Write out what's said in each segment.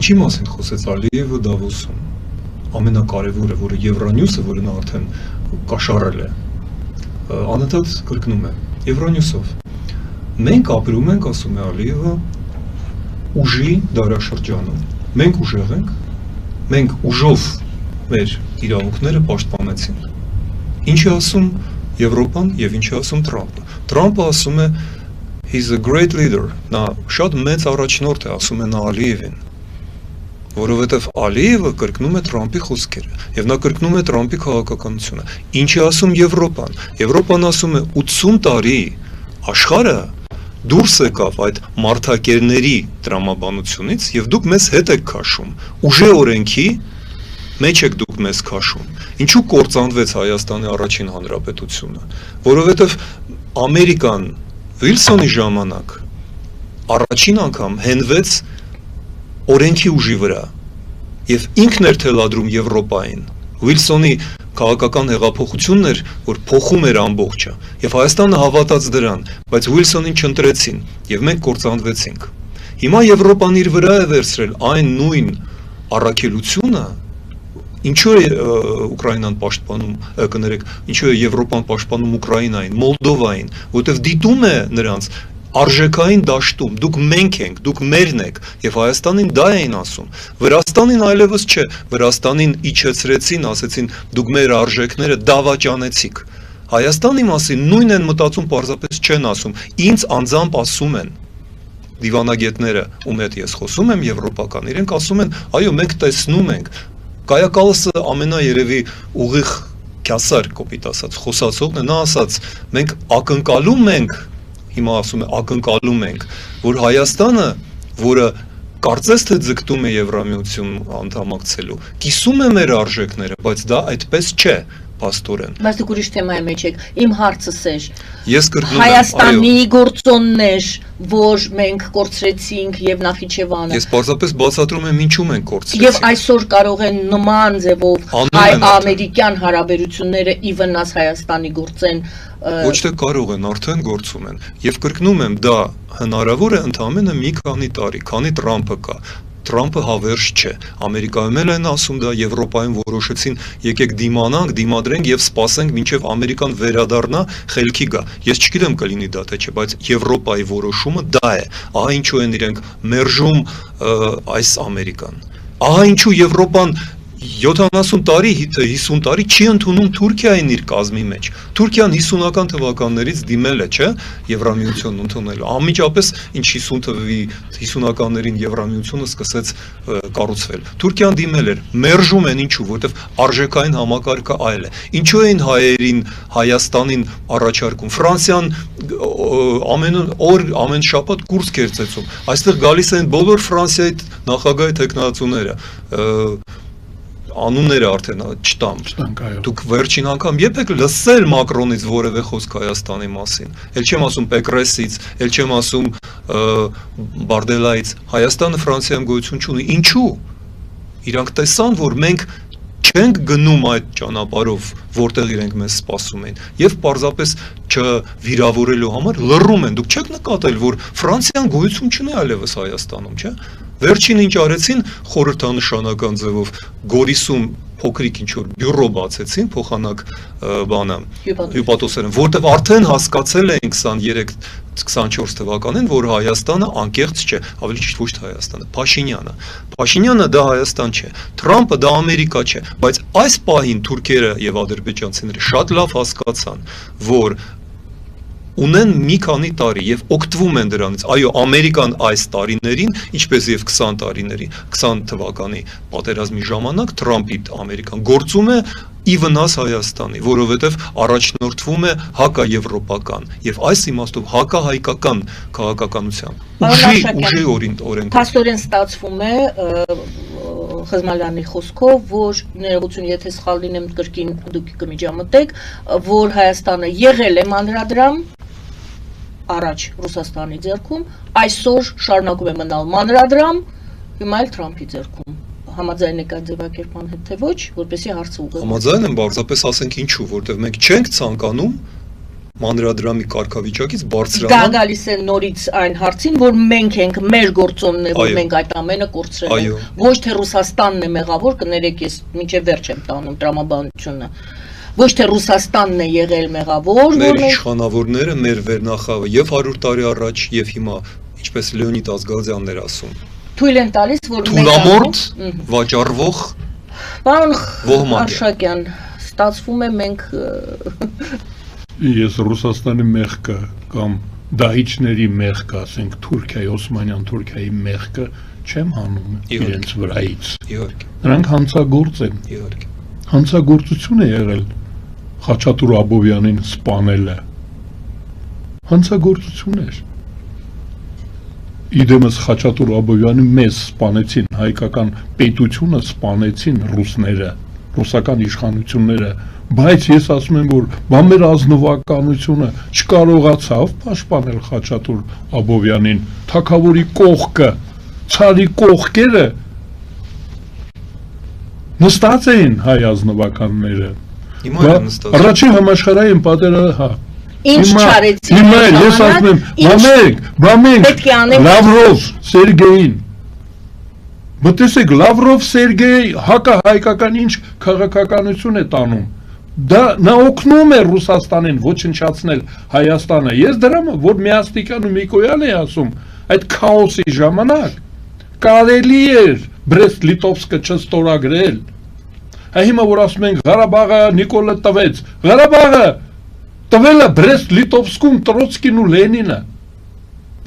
Ինչի մասին խոսեց Ալիևը Դավոսում, ամենակարևորը, որը Եվրանյուսը, որը նա արդեն կաշառել է, անընդհատ կրկնում է, Եվրանյուսով, մենք ապրում ենք, ասում է Ալիևը, ուժի դարաշրջանում, մենք ուժեղ ենք, մենք ուժով մեր իրավունքները պաշտպանեցինք, ինչի ասում Եվրոպան և ինչի ասում Թրամպը, Թրամպը ասում է, he's a great leader, նա շատ մեծ առաջնորդ է, ասում է նա Ալիևին, որովհետև Ալիևը կրկնում է Թրամպի խոսքերը, և նա կրկնում է Թրամպի քաղաքականությունը, ինչի ասում Եվրոպան, Եվրոպան ասում է 80 տարի աշխարհը դուրս եկավ այդ մարդակերների տրամաբանությունից և դուք մեզ հետ եք քաշում, ուժե օրենքի մեջ եք դուք մեզ քաշում, ինչու կործանվեց Հայաստանի առաջին հանրապետությունը, որովհետև Ամերիկան Վիլսոնի ժամանակ առաջին անգամ հենվեց օրենքի ուժի վրա և ինքն էր թելադրում Եվրոպային, Վիլսոնի քաղաքական հեղափոխությունն էր, որ փոխում էր ամբողջը և Հայաստանը հավատաց դրան, բայց Վիլսոնին չընտրեցին և մենք կործանվեցինք։ Հիմա Եվրոպան իր վրա է վերցրել այն նույն առաքելությունը, ինչու է Ուկրաինան պաշտպանում, կներեք, ինչու է Եվրոպան պաշտպանում Ուկրաինային, Մոլդովային, որտև դիտում է նրանց արժեքային դաշտում, դուք մենք ենք, դուք մերն եք, և Հայաստանին դա էին ասում, Վրաստանին այլևս չէ, Վրաստանին իջեցրեցին, ասեցին, դուք մեր արժեքները դավաճանեցիք, Հայաստանի մասին նույն են մտածում, պարզապես չեն ասում, ինձ անձամբ ասում են, դիվանագետները, ում հետ ես խոսում եմ եվրոպական, իրենք ասում են, այո, մենք տեսնում ենք, Կայա Կալասը ամենաերևի ուղիղ քյասար կոպիտ ասած խոսացողն է, նա ասաց, մենք ակնկալում ենք, հիմա ասում է ակնկալում ենք, որ Հայաստանը, որը կարծես թե ձգտում է Եվրամիություն անդամակցելու, կիսում է մեր արժեքները, բայց դա այդպես չէ, փաստորեն։ Բայց դուք ուրիշ թեմայի մեջ եք, իմ հարցս էր, Ես կրկնում եմ, Հայաստանի գործոններ, որ մենք կորցրեցինք և Նախիջևանը։ Ես պարզապես բացատրում եմ ինչու մենք կորցրեցինք։ Եվ այսօր կարող են նման ձևով հայ-ամերիկյան հարաբերությունները ի վնաս Հայաստանի գործեն։ Ոչ թե կարող են, արդեն գործում են։ Եվ կրկնում եմ, դա հնարավոր է ընդամենը մի քանի տարի, քանի Թրամպը կա։ Թրամպը հավերժ չէ, Ամերիկայում էլ են ասում դա, Եվրոպայում որոշեցին, եկեք դիմանանք, դիմադրենք և սպասենք, մինչև Ամերիկան վերադառնա, խելքի գա։ Ես չգիտեմ կլինի դա թե չէ, բայց Եվրոպայի որոշումը դա է, ահա ինչու են իրենք մերժում այս Ամերիկան։ Ահա ինչու Եվրոպան 70 տարի, 50 տարի չի ընդունում Թուրքիային իր կազմի մեջ։ Թուրքիան 50-ական թվականներից դիմել է, չէ, Եվրամիությունն ընդունելու։ Անմիջապես ինչ 50-ականներին Եվրամիությունը սկսեց կառուցվել։ Թուրքիան դիմել էր, մերժում են ինչու, որտեվ արժեքային համակարգը այլ է։ Ինչու էին հայերին, Հայաստանին առաջարկում։ Ֆրանսիան ամեն օր, ամեն շաբաթ կուրս կերծեցում։ Այստեղ գալիս են բոլոր Ֆրանսիայի նախագահի տեխնացուները, անունները արդեն չտամ, դուք վերջին անգամ երբ եք լսել Մակրոնից որևէ խոսք Հայաստանի մասին, էլ չեմ ասում Պեկրեսից, էլ չեմ ասում Բարդելայից, Հայաստանը Ֆրանսիայում գոյություն չունի, ինչու, իրանք տեսան, որ մենք չենք գնում այդ ճանապարհով, որտեղ իրենք մեզ սպասում են, և պարզապես չվիրավորելու համար լռում են, դուք չեք նկատել, որ Ֆրանսիան գոյություն չունի այլևս Հայաստանում, չէ, վերջին ինչ արեցին խորհրդանշանական ձևով Գորիսում փոքրիկ ինչ-որ բյուրո բացեցին, փոխանակ բանը, հյուպատոսերեն, որտև արդեն հասկացել էին 23-24 թվականին, որ Հայաստանը անկեղծ չէ, ավելի ճիշտ ոչ թե Հայաստանը, Փաշինյանը դա Հայաստան չէ, Թրամպը դա Ամերիկա չէ, բայց այս պահին թուրքերը և ադրբեջանցիները շատ լավ հասկացան, որ ունեն մի քանի տարի և օգտվում են դրանից, այո, Ամերիկան այս տարիներին, ինչպես և 20 տարիներին, 20 թվականի պատերազմի ժամանակ Թրամպի Ամերիկան գործում է ի վնաս Հայաստանի, որովհետև առաջնորդվում է հակաեվրոպական և այս իմաստով հակահայկական քաղաքականությամբ, ուժի օրենքով։ Փաստորեն ստացվում է Խզմալյանի խոսքով, որ ներողություն, եթե սխալ լինեմ, կրկին դուք կմիջամտեք, որ Հայաստանը եղել է մանրադրամ առաջ Ռուսաստանի ձեռքում, այսօր շարունակում է մնալ մանրադրամ, հիմա էլ Թրամփի ձեռքում։ Համաձայն եք այդ ձևակերպման հետ թե ոչ, որպեսզի հարցը ուղղել։ Համաձայն եմ, բարձրապես ասենք ինչու, որտեղ մենք չենք ցանկանում մանրադրամի կարգավիճակից Դա բարձրանալ գալիս է նորից այն հարցին, որ մենք ենք մեր գործոնն է, որ մենք այդ ամենը կորցրել ենք։ Ոչ թե Ռուսաստանն է մեղավոր, կներեք ես մինչև վերջ եմ տանում տրամաբանությունը։ Ոչ թե Ռուսաստանն է եղել մեղավոր, մեր իշխանավորները, մեր վերնախավը եւ 100 տարի առաջ եւ հիմա, ինչպես Լեոնիդ Ազգազյանն էր ասում, թույլ են տալիս, որ թուլամորթ վաճառվող Պարոն Արշակյան, ստացվում է մենք Ես Ռուսաստանի մեղքը կամ դահիճների մեղքը, ասենք Թուրքիայի, Օսմանյան Թուրքիայի մեղքը չեմ հանում իրենց վրայից։ Իհարկե։ Նրանք հանցագործ են։ Իհարկե։ Հանցագործություն է եղել Խաչատուր Աբովյանին սպանելը։ Հանցագործություն էր։ Իդեմս Խաչատուր Աբովյանի մեզ սպանեցին, հայկական պետությունը սպանեցին ռուսները, ռուսական իշխանությունները, բայց ես ասում եմ, որ մեր ազնվականությունը չկարողացավ պաշտպանել Խաչատուր Աբովյանին, թագավորի կողքը, ցարի կողքերը նստած էին հայ ազնվականները։ Առաջին համաշխարհային պատերազմը, ինչ չարեցին։ Հիմա ես ասում եմ, բամենք Լավրով Սերգեյին, մտեսեք Լավրով Սերգեյ հակահայկական ինչ քաղաքականություն է տանում։ Դա նա օգնում է Ռուսաստանին ոչնչացնել Հայաստանը։ Ես դրամ, որ Միաստիկյան ու Միկոյան է ասում, այդ քաոսի ժամանակ կարելի էր Բրեստ-Լիտովսկը չստորագրել։ Հիմա որ ասում ենք Ղարաբաղը Նիկոլը տվեց, Ղարաբաղը տվել է Բրեստ-Լիտովսկում Տրոցկին ու Լենինը։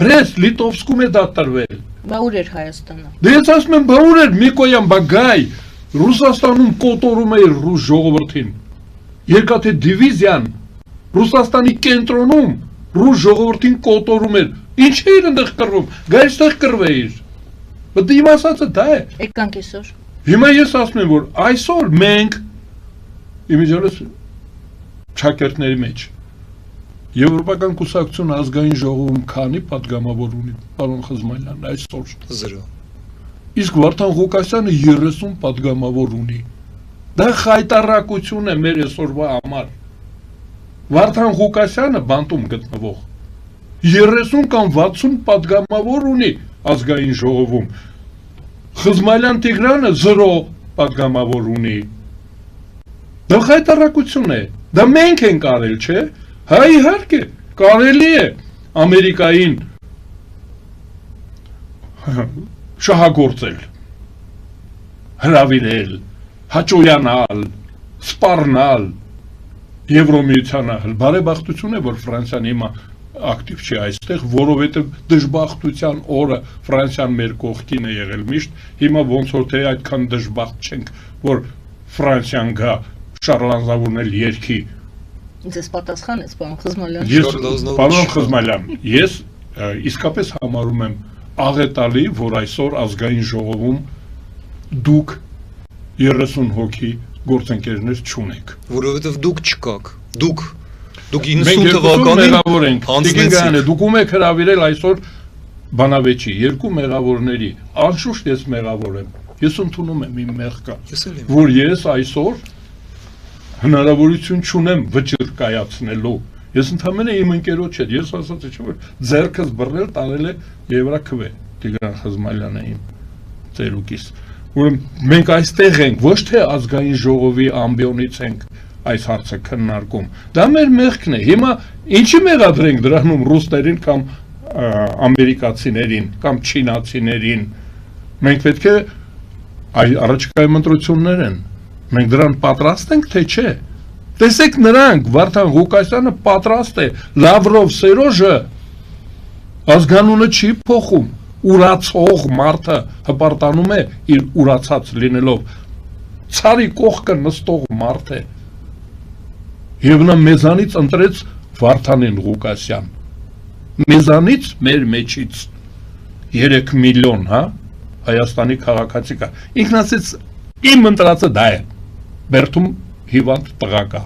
Բրեստ-Լիտովսկում է դա տրվել։ Բա ուր էր Հայաստանը։ Դե ես ասում եմ, բա ուր էր Միկոյան, բա գայ Ռուսաստանում կոտորում էր ռուս ժողովրդին։ Երկաթե դիվիզիան Ռուսաստանի կենտրոնում ռուս ժողովրդին կոտորում էր։ Ինչ էր այնտեղ կռվում։ Գայ այստեղ կռվեիր։ Բայց իմ ասածը դա է։ Եկանք այսօր։ Հիմա ես ասում եմ, որ այսօր մենք իմիջիալս ճակերտների մեջ Եվրոպական կուսակցություն ազգային ժողովում քանի падգամավոր ունի, պարոն Խզմալյան, այսօր 0։ Իսկ Վարդան Ղուկասյանը 30 падգամավոր ունի։ Դա խայտարակություն է մեր այսօրվա համար։ Վարդան Ղուկասյանը բանտում գտնվող 30 կամ 60 падգամավոր ունի ազգային ժողովում։ Խզմալյան Տիգրանը 0 падգամավոր ունի։ Դա խայտարակություն է։ Դա մենք ենք արել, չէ՞։ Հա իհարկե, կարելի է Ամերիկային շահագործել, հրավիրել, հաճոյանալ, սպառնալ, Եվրոմիությանը, բարեբախտություն է, որ Ֆրանսիան հիմա ակտիվ չի այստեղ, որովհետև դժբախտության օրը Ֆրանսիան մեր կողքին է եղել միշտ, հիմա ոնց որ թե այդքան դժբախտ չենք, որ Ֆրանսիան գա շարլանզավորնել երկի։ Ձեզ պատասխան է, պարոն Խզմալյան։ Պարոն Խզմալյան, ես իսկապես համարում եմ աղետալի, որ այսօր ազգային ժողովում դուք 30 հոգի գործընկերներ չունեք։ Որովհետև դուք չկաք։ Դուք 90 թվականին հանձնեցիք։ Դուք ում եք հրավիրել այսօր բանավեճի երկու մեղավորների։ Անշուշտ ես մեղավոր եմ։ Ես ընդունում եմ իմ մեղքը, որ ես այսօր հնարավորություն չունեմ վճիռ կայացնելու։ Ես ընդհանրապես իմ ընկերոջ հետ, ես ասացի չէ՞ որ ձեռքս բռնել տանել է Եվրաքվե Տիգրան Խզմալյանը իմ ծերուկիս։ Ուրեմն մենք այստեղ ենք, ոչ թե ազգային ժողովի ամբիոնից ենք այս հարցը քննարկում։ Դա մեր մեղքն է։ Հիմա ինչի մեղադրենք դրանում ռուսներին կամ ամերիկացիներին կամ չինացիներին։ Մենք պետք է առաջիկայում ընտրություններ են։ Մենք դրան պատրաստ ենք, թե չէ։ Տեսեք նրանք, Վարդան Ղուկասյանը պատրաստ է, Լավրով Սերոժը ազգանունը չի փոխում, ուրացող մարդը հպարտանում է իր ուրացած լինելով, ցարի կողքը նստող մարդ է, և նա մեզանից ընտրեց Վարդանին Ղուկասյան, մեզանից մեր մեջից 3 միլիոն, Հայաստանի քաղաքացի կա, ինքն ասեց իմ ընտրածը դա է, Բերդում հիվանդ տղա կա,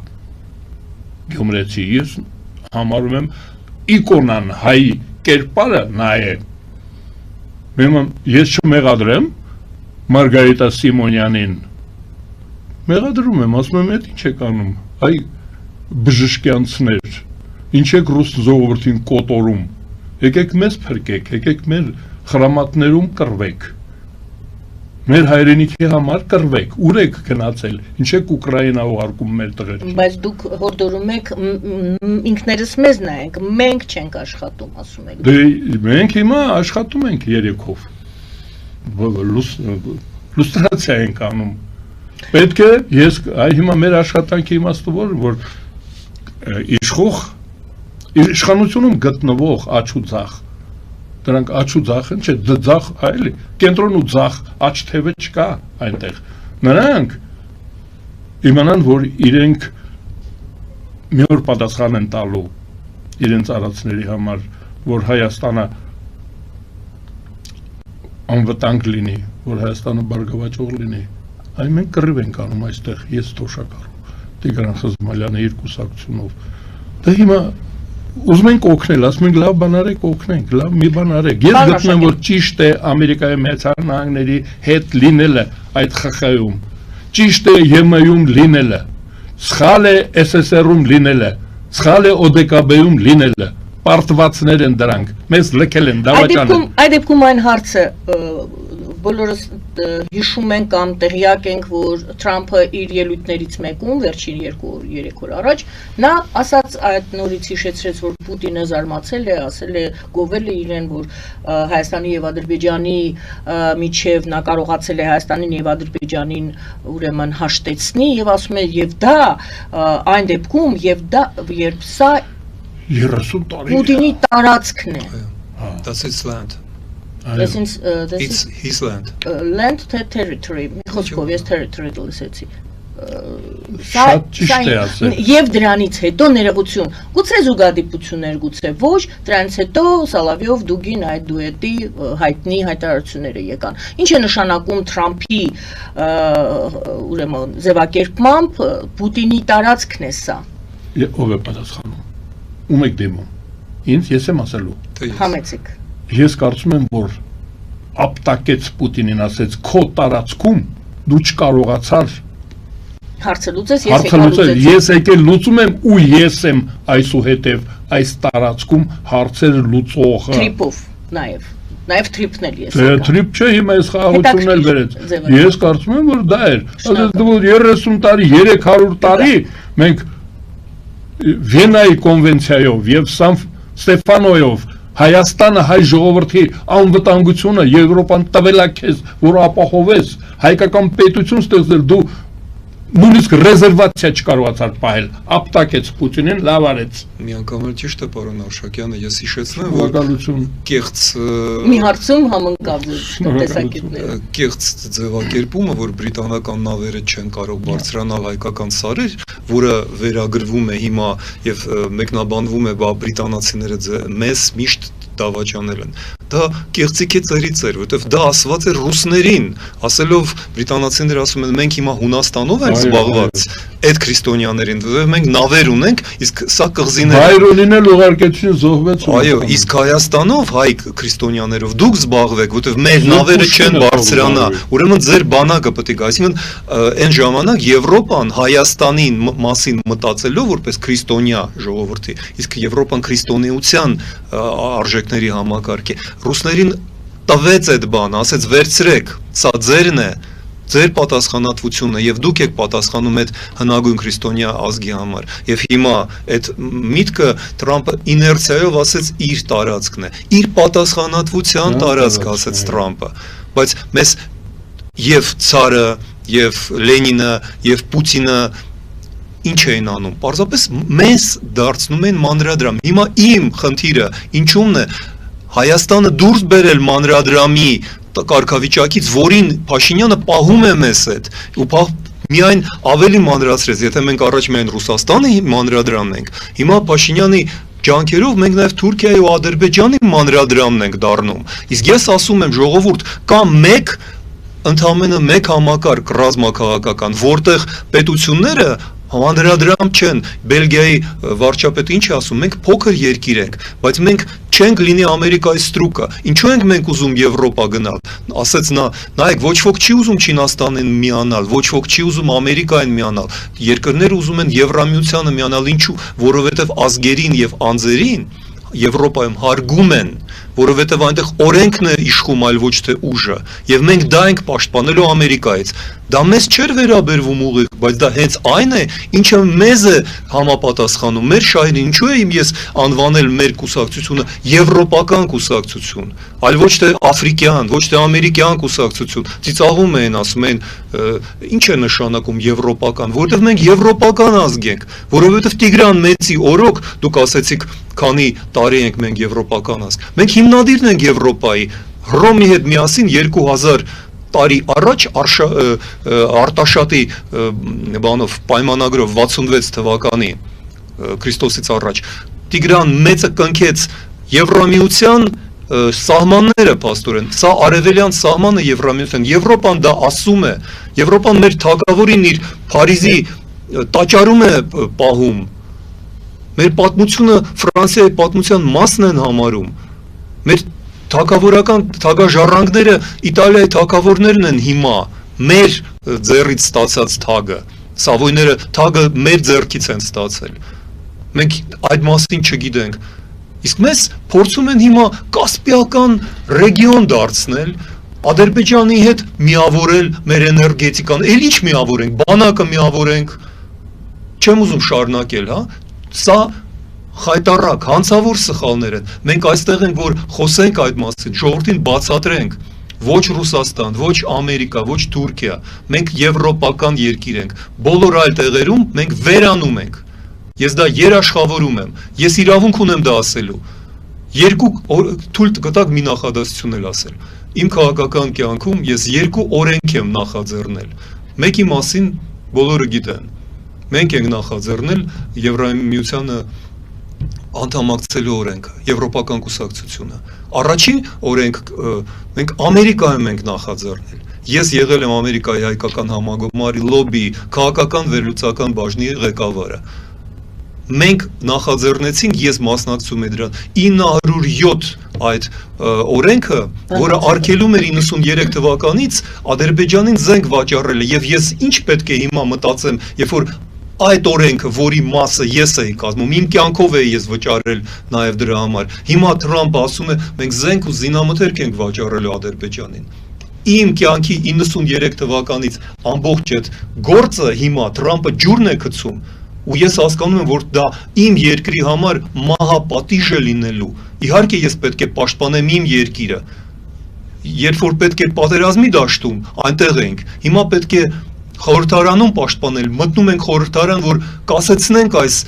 Գյումրեցի, ես համարում եմ իկոնան հայի կերպարը նա է, ես չմեղադրեմ Մարգարիտա Սիմոնյանին, մեղադրում եմ, ասում եմ, էդ ինչ եք անում, այ բժշկյանցներ, Ինչ եք ռուս ժողովրդին կոտորում։ Եկեք մեզ փրկեք, եկեք մեր խրամատներում կռվեք։ Մեր հայրենիքի համար կռվեք, ուր եք գնացել, ինչ եք Ուկրաինա ուղարկում մեր տղերքին։ Բայց դուք հորդորում եք ինքներս մեզ նայենք, մենք չենք աշխատում, ասում եք։ Դե մենք հիմա աշխատում ենք երեքով։ Լուստրացիա ենք անում։ Պետք է ես հիմա մեր աշխատանքի իմաստը որ իշխանությունում գտնվող աչ ու ձախ դրանք աչ ու ձախ են, չէ, ձախ այլ կենտրոն ու ձախ աչ թևը չկա այնտեղ։ Նրանք իմանան, որ իրենք մի օր պատասխան են տալու իրենց արածների համար, որ Հայաստանը անվտանգ լինի, որ Հայաստանը բարգավաճող լինի։ Այն մենք կռիվ ենք անում այստեղ, ես Թոշակարով, Տիգրան Խզմալյանը իր կուսակցությունով։ Դա հիմա ուզում ենք օգնել, ասում ենք լավ բան արեք, օգնենք, լավ մի բան արեք։ Ես գտնում եմ, որ ճիշտ է Ամերիկայի Միացյալ Նահանգների հետ լինելը այդ ԽԽ-ում, ճիշտ է ԵՄ-ում լինելը, սխալ է ՍՍՍՌ-ում լինելը, սխալ է ՕԴԿԲ-ում լինելը, պարտվածներ են դրանք, մեզ լքել են, դավաճանել։ Այդ դեպքում այն հարցը բոլորս հիշում ենք կամ տեղյակ ենք, որ Թրամփը իր ելույթներից մեկում վերջին 2-3 օր առաջ նա ասաց այդ նորից հիշեցրեց, որ Պուտինը զարմացել է, ասել է, գովել է իրեն, որ Հայաստանի եւ Ադրբեջանի միջև նա կարողացել է Հայաստանին եւ Ադրբեջանին ուրեմն հաշտեցնի եւ ասում է եւ դա այն դեպքում եւ դա երբ սա 30 տարի Պուտինի տարածքն է։ That's his land. It's his land. Land territory, մի խոսքով ես territory լսեցի։ Շատ ճիշտ է ասել։ Եվ դրանից հետո ներողություն, գուցե զուգադիպություններ, գուցե ոչ, դրանից հետո Սալավյով Դուգին այդ դուետի հայտնի հայտարարությունները եկան։ Ինչ է նշանակում Թրամփի ուրեմն ձևակերպմամբ Պուտինի տարածքն է սա։ Ով է պատասխանում։ Ում եք դիմում։ Ինձ ես եմ ասելու։ Համեցեք։ Ես կարծում եմ, որ ապտակեց Պուտինին, ասեց քո տարածքում դու չկարողացար հարցը լուծես, ես եկել լուծում եմ ու ես եմ այսուհետև այս տարածքում հարցեր լուծողը։ Թրիպով նաև թրիպն էլ ես եկա։ Թրիպ չէ, հիմա այս խաղաղությունն էլ վերեց։ Ես կարծում եմ, որ դա էր։ Ասես 30 տարի, 300 տարի մենք Վենայի կոնվենցիայով եւ Սան Ստեֆանոյով Հայաստանը հայ ժողովրդի անվտանգությունը Եվրոպան տվել է քեզ, որ ապահովես, հայկական պետություն ստեղծել, դու նույնիսկ ռեզերվացիա չկարողացար պահել, ապտակեց Պուտինին, լավ արեց։ Մի անգամ էլ ճիշտ է, պարոն Արշակյանը, ես հիշեցնեմ, որ կեղծ մի հարցում համընկավ տեսակետները։ Կեղծ ձևակերպումը, որ բրիտանական նավերը չեն կարող բարձրանալ հայկական սարեր, որը վերագրվում է հիմա եւ մեկնաբանվում է, բա բրիտանացիները մեզ միշտ դավաճանել են։ Դա կեղծիք է ծերից էր, որովհետև դա ասված է ռուսներին, ասելով բրիտանացիները ասում են մենք հիմա Հունաստանով ենք զբաղված, այդ քրիստոնյաներին, որովհետև մենք նավեր ունենք, իսկ սա կղզիներ։ Բայրոնին էլ ուղարկեցին զոհվեց։ Այո, իսկ Հայաստանով հայ քրիստոնյաներով դուք զբաղվեք, որովհետև մեր նավերը չեն բարձրանա, ուրեմն ձեր բանակը պետք է գա, այսինքն այն ժամանակ Եվրոպան Հայաստանին մասին մտածելով որպես քրիստոնյա ժողովրդի, իսկ Եվրոպան քրիստոնեության արժեքների համակարգ է, ռուսներին տվեց այդ բանը, ասեց վերցրեք, սա ձերն է, ձեր պատասխանատվությունն է եւ դուք եք պատասխանում այդ հնագույն քրիստոնյա ազգի համար։ Եվ հիմա այդ միտքը Թրամփը իներցիայով ասեց իր տարածքն է, իր պատասխանատվության տարածք ասեց Թրամփը, բայց մեզ եւ ցարը, եւ Լենինը, եւ Պուտինը ինչ էին անում, պարզապես մեզ դարձնում են մանրադրամ։ Հիմա իմ խնդիրը ինչումն է Հայաստանը դուրս բերել մանրադրամի կարգավիճակից, որին Փաշինյանը պահում է մեզ հետ, ու միայն ավելի մանրացրեց, եթե մենք առաջ միայն Ռուսաստանի մանրադրամն ենք, հիմա Փաշինյանի ջանքերով մենք նաև Թուրքիայի ու Ադրբեջանի մանրադրամն ենք դառնում։ Իսկ ես ասում եմ ժողովուրդ, կա ընդամենը մեկ համակարգ ռազմաքաղաքական, որտեղ պետությունները մանրադրամ չեն, Բելգիայի վարչապետը ինչ է ասում, մենք փոքր երկիր ենք, բայց մենք չենք լինի Ամերիկայի ստրուկը, ինչու ենք մենք ուզում Եվրոպա գնալ, ասեց նա, նայեք, ոչ ոք չի ուզում Չինաստանին միանալ, ոչ ոք չի ուզում Ամերիկային միանալ, երկրները ուզում են Եվրամիությանը միանալ, ինչու, որովհետև ազգերին եւ անձերին Եվրոպայում հարգում են, որովհետև այնտեղ օրենքն է իշխում, այլ ոչ թե ուժը, եւ մենք դա ենք պաշտպանելու Ամերիկայից։ Դա մեզ չէր վերաբերվում ուղիղ, բայց դա հենց այն է, ինչը մեզ է համապատասխանում, մեր շահերին, ինչու է ես անվանել մեր կուսակցությունը եվրոպական կուսակցություն, այլ ոչ թե աֆրիկյան, ոչ թե ամերիկյան կուսակցություն, ծիծաղում են, ասում են, ինչ է նշանակում եվրոպական, որովհետև մենք եվրոպական ազգ ենք, որովհետև Տիգրան Մեծի օրոք դուք ասեցիք, քանի տարի ենք մենք եվրոպական ազգ, մենք հիմնադիրն ենք Եվրոպայի, Հռոմի հետ միասին 2000 տարի առաջ Արտաշատի բանով պայմանագրով 66 թվականի Քրիստոսից առաջ Տիգրան Մեծը կնքեց Եվրամիության սահմանները փաստորեն, սա արևելյան սահմանը Եվրամիության, Եվրոպան դա ասում է, Եվրոպան մեր թագավորին իր Փարիզի տաճարում է պահում, մեր պատմությունը Ֆրանսիայի պատմության մասն են համարում, մեր թագավորական թագաժառանգները Իտալիայի թագավորներն են հիմա, մեր ձեռից ստացած թագը, Սավոյները թագը մեր ձեռքից են ստացել, մենք այդ մասին չգիտենք, իսկ մեզ փորձում են հիմա կասպիական ռեգիոն դարձնել, Ադրբեջանի հետ միավորել մեր էներգետիկան, էլ ինչ միավորենք, բանակը միավորենք, չեմ ուզում շարունակել, հա, սա խայտառակ, հանցավոր սխալներ են, մենք այստեղ ենք, որ խոսենք այդ մասին, ժողովրդին բացատրենք, ոչ Ռուսաստան, ոչ Ամերիկա, ոչ Թուրքիա, մենք եվրոպական երկիր ենք, բոլոր այլ տեղերում մենք վերանում ենք, ես դա երաշխավորում եմ, ես իրավունք ունեմ դա ասելու, երկու թույլ կտակ մի նախադասություն էլ ասել, իմ քաղաքական կյանքում ես երկու օրենք եմ նախաձեռնել, մեկի մասին բոլորը գիտեն, մենք ենք նախաձեռնել Եվրամիությանը անդամակցելու օրենքը, Եվրոպական կուսակցությունը, առաջին օրենք մենք Ամերիկայում ենք նախաձեռնել, ես եղել եմ Ամերիկայի հայկական համագումարի լոբի, քաղաքական վերլուծական բաժնի ղեկավարը, մենք նախաձեռնեցինք, ես մասնակցում եմ դրան 907 այդ օրենքը, որը արգելում էր 93 թվականից Ադրբեջանին զենք վաճառել եւ ես ինչ պետք է հիմա մտածեմ, երբ որ այդ օրենքը, որի մասը ես էի կազմում, իմ կյանքով էի ես վճարել նաեւ դրա համար, հիմա Թրամփը ասում է, մենք զենք ու զինամթերք ենք վաճառելու Ադրբեջանին, իմ կյանքի 93 թվականից ամբողջ այդ գործը հիմա Թրամփը ջուրն է գցում, ու ես հասկանում եմ, որ դա իմ երկրի համար մահապատիժ է լինելու, իհարկե ես պետք է պաշտպանեմ իմ երկիրը, երբ որ պետք է պատերազմի դաշտում, այնտեղ ենք, հիմա պետք է խորհրդարանում պաշտպանել, մտնում ենք խորհրդարան, որ կասեցնենք այս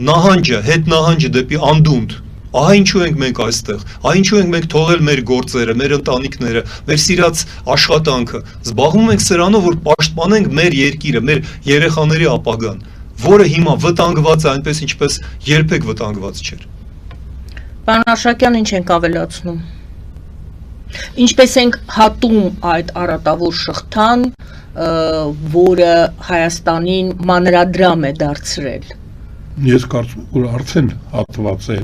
նահանջը, հետ նահանջը դեպի անդունդ, ահա ինչու ենք մենք այստեղ, ահա ինչու ենք մենք թողել մեր գործերը, մեր ընտանիքները, մեր սիրած աշխատանքը, զբաղվում ենք սրանով, որ պաշտպանենք մեր երկիրը, մեր երեխաների ապագան, որը հիմա վտանգված է այնպես, ինչպես երբեք վտանգված չէր։ Պարոն Արշակյան, ինչ ենք ավելացնում։ Ինչպես ենք հատում այդ առատավոր շղթան, որը Հայաստանին մանրադրամ է դարձրել։ Ես կարծում եմ, որ արդեն հատված է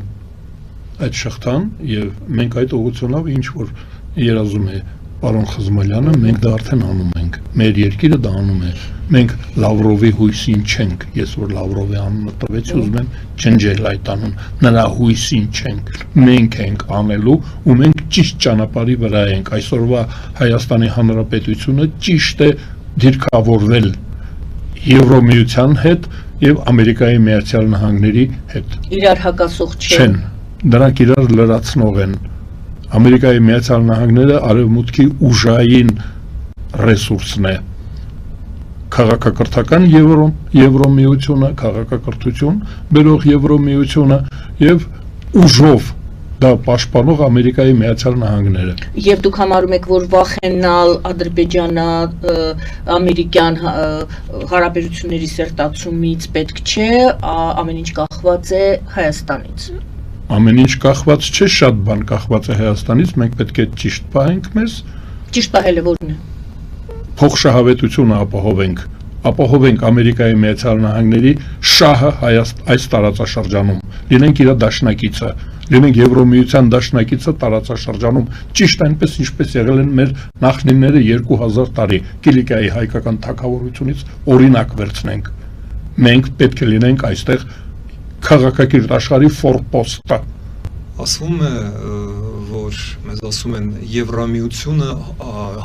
այդ շղթան եւ մենք այդ ուղղությունով ինչ որ երազում է պարոն Խզմալյանը, մենք դա արդեն անում ենք։ Մեր երկիրը դա անում է։ Մենք Լավրովի հույսին չենք, ես որ Լավրովի անունը տվեցի, ուզում եմ չնջել այդ անուն, նրա հույսին չենք, մենք ենք անելու ու մենք ճիշտ ճանապարհի վրա ենք, այսօրվա Հայաստանի Հանրապետությունը ճիշտ է դիրքավորվել Եվրոմիության հետ եւ Ամերիկայի Միացյալ Նահանգների հետ։ Իրար հակասող չեն, դրանք իրար լրացնող են։ Ամերիկայի Միացյալ Նահանգները արևմուտքի ուժային ռեսուրսն է, քաղաքակրթական Եվրոմիությունը, քաղաքակրթություն բերող Եվրոմիությունը եւ ուժով դա պաշտպանող Ամերիկայի Միացյալ Նահանգները։ Եվ դուք համարում եք, որ վախենալ Ադրբեջանա ամերիկյան հարաբերությունների սերտացումից պետք չէ, ամեն ինչ կախված է Հայաստանից։ Ամեն ինչ կախված չէ, շատ բան կախված է Հայաստանից, մենք պետք է ճիշտ պահենք մեզ։ Ճիշտ պահելը որն է։ Փոխշահավետությունը ապահովենք Ամերիկայի Միացյալ Նահանգների շահը այս տարածաշրջանում, լինենք իր դաշնակիցը, լինենք Եվրոմիության դաշնակիցը տարածաշրջանում ճիշտ այնպես ինչպես եղել են մեր նախնիները 2000 տարի Կիլիկիայի հայկական թագավորությունից օրինակ վերցնենք մենք պետք է լինենք այստեղ քաղաքակիրթ աշխարհի ֆորպոստը ասվում է որ մեզ ասում են Եվրամիությունը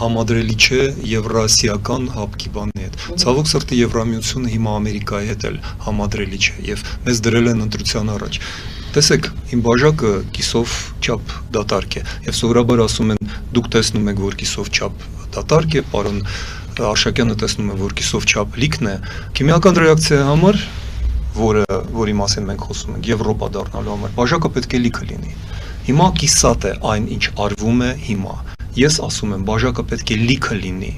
համադրելի չէ եվրասիական հապկի բանի հետ ցավոք սրտի Եվրամիությունը հիմա Ամերիկայի հետ էլ համադրելի չէ եւ մեզ դրել են ընտրության առաջ տեսեք իմ բաժակը կիսով չափ դատարկ է եւ սովորաբար ասում են դուք տեսնում եք որ կիսով չափ դատարկ է պարոն Արշակյանը տեսնում է որ կիսով չափ լիքն է քիմիական ռեակցիայի համար որի մասին մենք խոսում ենք Եվրոպա դառնալու համար բաժակը պետք է լիքը լինի հիմա կիսատ է այն ինչ արվում է հիմա ես ասում եմ բաժակը պետք է լիքը լինի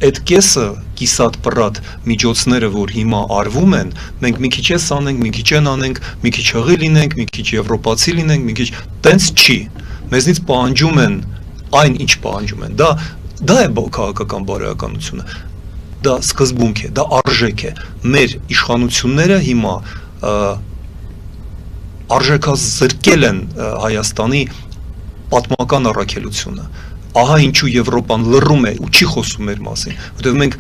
այդ կեսը կիսատ պրատ միջոցները որ հիմա արվում են մենք մի քիչ էս անենք մի քիչ են անենք մի քիչ հղի լինենք մի քիչ եվրոպացի լինենք մի քիչ տենց չի մեզնից պահանջում են այն ինչ պահանջում են դա է քաղաքական բարոյականությունը դա սկզբունք է, դա արժեք է, մեր իշխանությունները հիմա արժեքազրկել են Հայաստանի պատմական առաքելությունը, ահա ինչու Եվրոպան լռում է ու չի խոսում մեր մասին, որտեղ մենք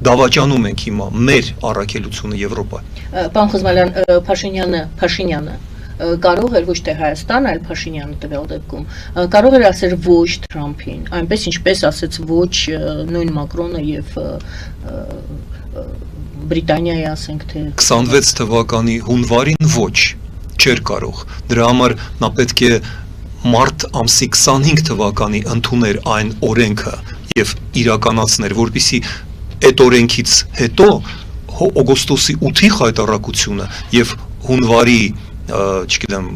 դավաճանում ենք հիմա մեր առաքելությունը Եվրոպա։ Պարոն Խզմալյան, Փաշինյանը կարող էր ոչ թե Հայաստան, այլ Փաշինյանը տվյալ դեպքում, կարող էր ասել ոչ Թրամփին, այնպես ինչպես ասեց ոչ նույն Մակրոնը եւ Բրիտանիայի ասենք թե 26 թվականի հունվարին ոչ չէր կարող, դրա համար նա պետք է մարտ ամսի 25 թվականի ընդուներ այն օրենքը եւ իրականացներ, որպեսզի այդ օրենքից հետո օգոստոսի 8-ի խայտառակությունը եւ հունվարի չգիտեմ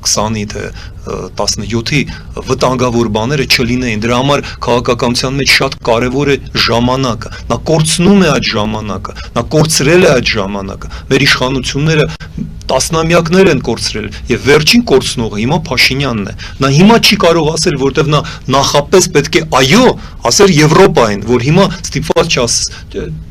20-ի թե 17-ի վտանգավոր բաները չլինեին դրա համար քաղաքականության մեջ շատ կարևոր է ժամանակը նա կորցնում է այդ ժամանակը նա կորցրել է այդ ժամանակը մեր իշխանությունները տասնամյակներ են կորցրել եւ վերջին կորցնողը հիմա Փաշինյանն է նա հիմա չի կարող ասել որտեվ նա նախապես պետք է այո ասել Եվրոպային որ հիմա ստիպված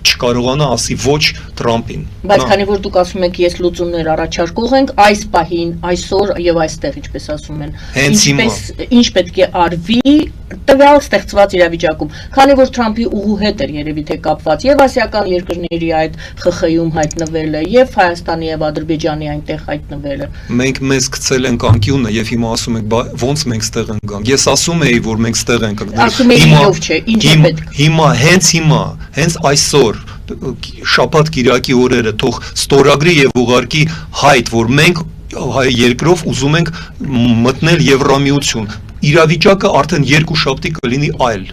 չկարողանա ասի ոչ Թրամփին բայց քանի որ դուք ասում եք ես լուծումներ առաջարկող ենք այս պահին այսօր եւ այստեղ ինչպես ասում են ինչ պետք է արվի տվյալ ստեղծված իրավիճակում քանի որ Թրամփի ուղու հետ էր երևի թե կապված եւ ասիական երկրների այդ ԽԽ-ում հայտնվելը եւ Հայաստանի եւ Ադրբեջանի այնտեղ հայտնվելը մենք մեզ գցել ենք անկյունը եւ հիմա ասում եք ոնց մենք ստեղ ենք գանք ես ասում էի որ մենք ստեղ ենք հիմա հենց այսօր շաբաթ կիրակի օրերը թող ստորագրի եւ ուղարկի հայտ որ մենք երկրով ուզում ենք մտնել Եվրամիություն իրավիճակը արդեն երկու շաբթի կլինի այլ